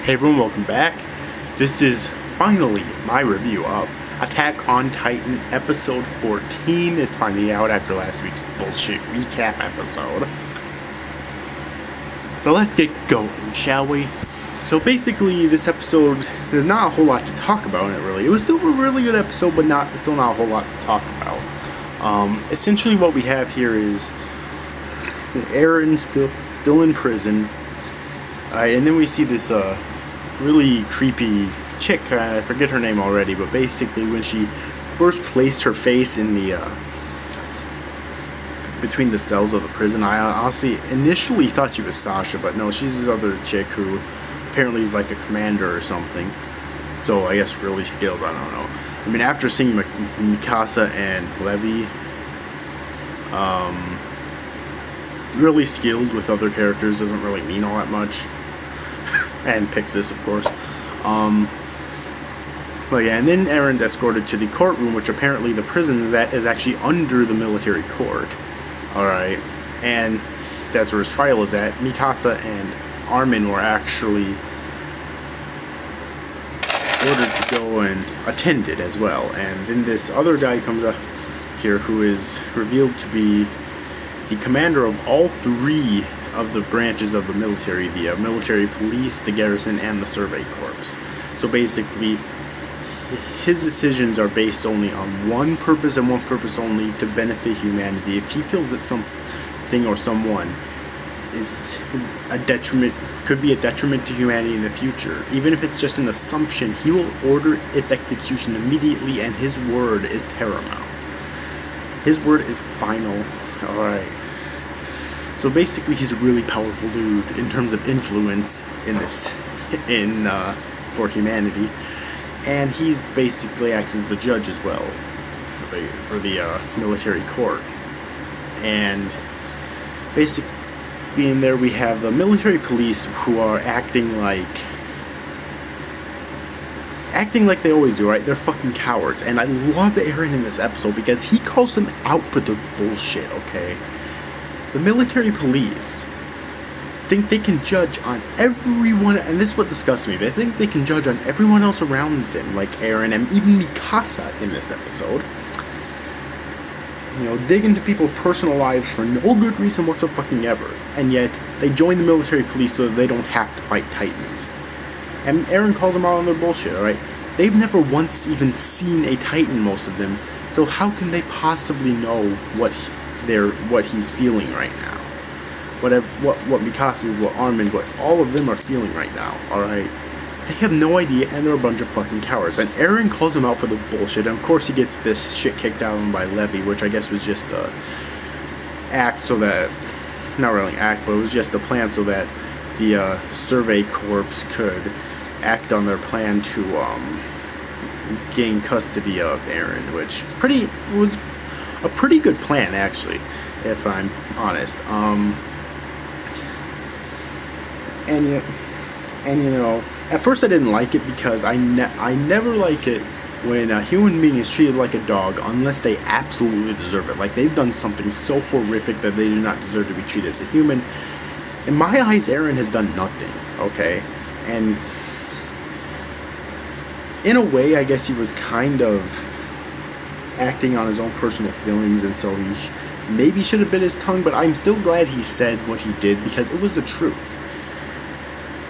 Hey everyone, welcome back. This is finally my review of Attack on Titan episode 14. It's finally out after last week's bullshit recap episode. So let's get going, shall we? So basically, this episode, there's not a whole lot to talk about in it, really. It was still a really good episode, but still not a whole lot to talk about. Essentially what we have here is Eren still in prison. And then we see this really creepy chick, I forget her name already, but basically when she first placed her face in the between the cells of the prison, I honestly initially thought she was Sasha, but no, she's this other chick who apparently is like a commander or something, so I guess really skilled, I don't know. I mean, after seeing Mikasa and Levie, really skilled with other characters doesn't really mean all that much. And Pixis, of course. But yeah, and then Eren's escorted to the courtroom, which apparently the prison is actually under the military court. Alright, and that's where his trial is at. Mikasa and Armin were actually ordered to go and attend it as well. And then this other guy comes up here who is revealed to be the commander of all three of the branches of the military, the military police, the garrison, and the survey corps. So basically, his decisions are based only on one purpose and one purpose only: to benefit humanity. If he feels that something or someone is a detriment, could be a detriment to humanity in the future, even if it's just an assumption, he will order its execution immediately, and his word is paramount. His word is final. Alright. So basically, he's a really powerful dude in terms of influence for humanity, and he's basically acts as the judge as well for the military court. And basically, in there we have the military police who are acting like they always do, right? They're fucking cowards, and I love Eren in this episode because he calls them out for their bullshit. Okay. The military police think they can judge on everyone, and this is what disgusts me. They think they can judge on everyone else around them, like Eren and even Mikasa in this episode. You know, dig into people's personal lives for no good reason whatsoever, and yet they join the military police so that they don't have to fight Titans. And Eren called them out on their bullshit, alright? They've never once even seen a Titan, most of them, so how can they possibly know what he's feeling right now? What Mikasa, what Armin, what all of them are feeling right now, alright? They have no idea, and they're a bunch of fucking cowards. And Eren calls them out for the bullshit, and of course he gets this shit kicked out of him by Levie, which I guess was just a act so that, not really act, but it was just a plan so that the survey corps could act on their plan to gain custody of Eren, which was a pretty good plan, actually, if I'm honest. And you know, at first I didn't like it because I never like it when a human being is treated like a dog unless they absolutely deserve it. Like they've done something so horrific that they do not deserve to be treated as a human. In my eyes, Eren has done nothing, okay? And in a way, I guess he was kind of acting on his own personal feelings, and so he maybe should have bit his tongue, but I'm still glad he said what he did because it was the truth.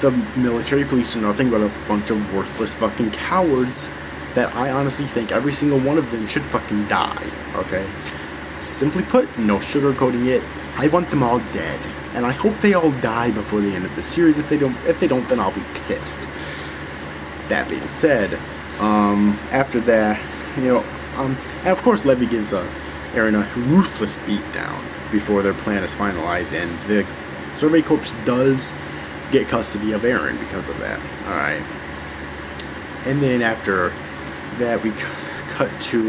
The military police are nothing but a bunch of worthless fucking cowards that I honestly think every single one of them should fucking die, okay? Simply put, no sugarcoating it, I want them all dead, and I hope they all die before the end of the series. If they don't, then I'll be pissed. That being said, after that, you know, and of course Levie gives Eren a ruthless beatdown before their plan is finalized, and the Survey Corps does get custody of Eren because of that. Alright. And then after that we cut to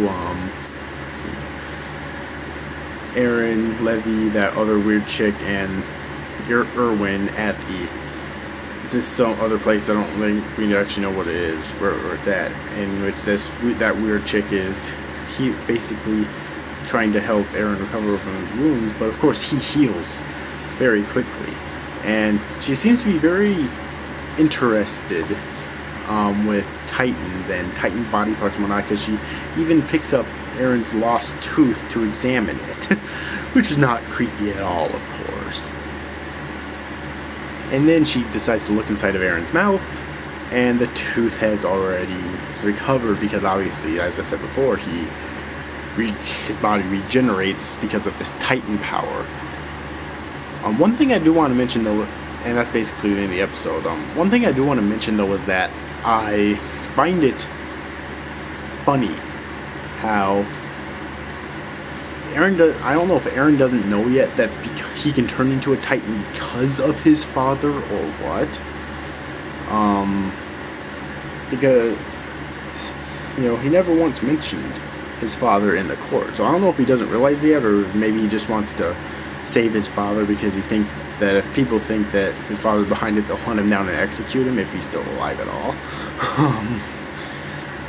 Eren, Levie, that other weird chick, and Erwin at this some other place I don't think we actually know what it is, where it's at, in which that weird chick is. He basically trying to help Eren recover from his wounds, but of course he heals very quickly. And she seems to be very interested with Titans and Titan body parts and whatnot, because she even picks up Eren's lost tooth to examine it, which is not creepy at all, of course. And then she decides to look inside of Eren's mouth, and the tooth has already recovered because obviously, as I said before, his body regenerates because of this Titan power. One thing I do want to mention though, and that's basically the end of the episode, one thing I do want to mention though is that I find it funny how I don't know if Eren doesn't know yet that he can turn into a Titan because of his father or what. Because, you know, he never once mentioned his father in the court. So I don't know if he doesn't realize it yet, or maybe he just wants to save his father because he thinks that if people think that his father's behind it, they'll hunt him down and execute him if he's still alive at all.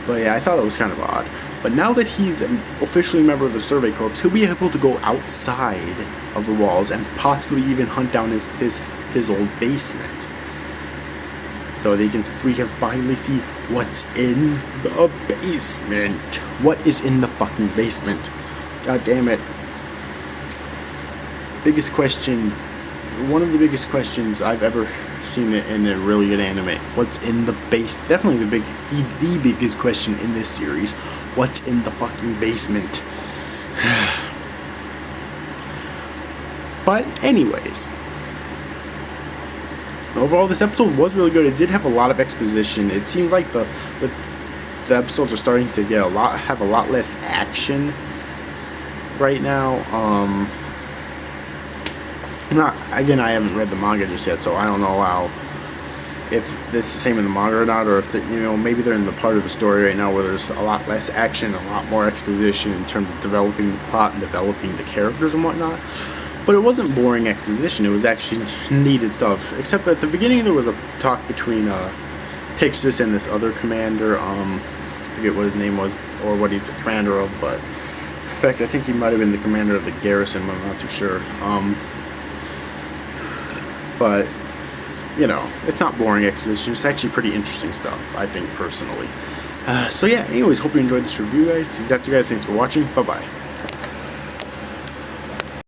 But yeah, I thought it was kind of odd. But now that he's officially a member of the Survey Corps, he'll be able to go outside of the walls and possibly even hunt down his old basement. So we can finally see what's in the basement. What is in the fucking basement? God damn it. Biggest question, one of the biggest questions I've ever seen in a really good anime. What's in the base? Definitely the biggest question in this series. What's in the fucking basement? But anyways, overall this episode was really good. It did have a lot of exposition. It seems like the episodes are starting to have a lot less action right now. I haven't read the manga just yet, so I don't know if it's the same in the manga or not, or if maybe they're in the part of the story right now where there's a lot less action, a lot more exposition in terms of developing the plot and developing the characters and whatnot. But it wasn't boring exposition. It was actually needed stuff. Except at the beginning there was a talk between Pixis and this other commander. I forget what his name was or what he's the commander of, but in fact I think he might have been the commander of the garrison, but I'm not too sure. But, you know, it's not boring exposition. It's actually pretty interesting stuff, I think, personally. So yeah, anyways, hope you enjoyed this review, guys. That's it, guys. Thanks for watching. Bye-bye.